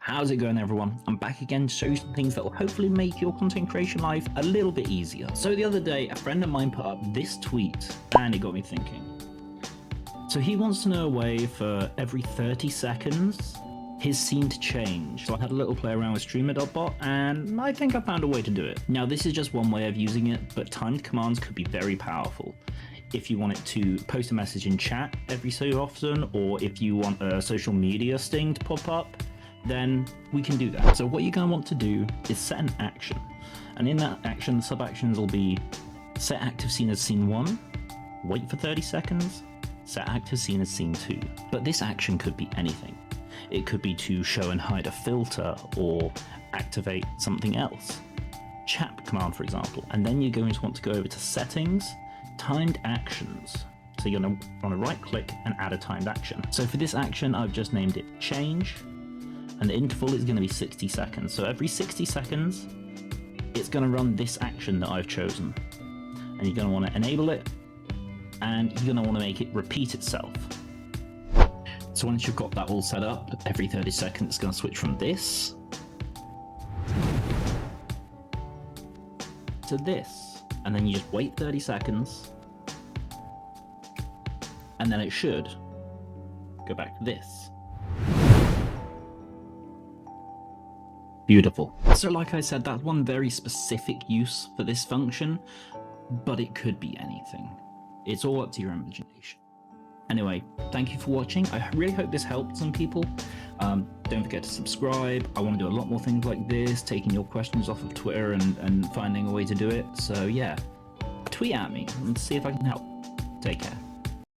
How's it going, everyone? I'm back again to show you some things that will hopefully make your content creation life a little bit easier. So the other day, a friend of mine put up this tweet and it got me thinking. So he wants to know a way for every 30 seconds his scene to change. So I had a little play around with streamer.bot and I think I found a way to do it. Now this is just one way of using it, but timed commands could be very powerful. If you want it to post a message in chat every so often, or if you want a social media sting to pop up, then we can do that. So what you're going to want to do is set an action. And in that action, the sub-actions will be set active scene as scene 1, wait for 30 seconds, set active scene as scene 2. But this action could be anything. It could be to show and hide a filter or activate something else. Chat command, for example. And then you're going to want to go over to settings, timed actions. So you're going to want to right click and add a timed action. So for this action, I've just named it change. And the interval is going to be 60 seconds. So every 60 seconds, it's going to run this action that I've chosen. And you're going to want to enable it, and you're going to want to make it repeat itself. So once you've got that all set up, every 30 seconds it's going to switch from this to this. And then you just wait 30 seconds, and then it should go back to this. Beautiful. So like I said, that's one very specific use for this function, but it could be anything. It's all up to your imagination. Anyway, thank you for watching. I really hope this helped some people. Don't forget to subscribe. I want to do a lot more things like this, taking your questions off of Twitter and finding a way to do it. So yeah, tweet at me and see if I can help. Take care.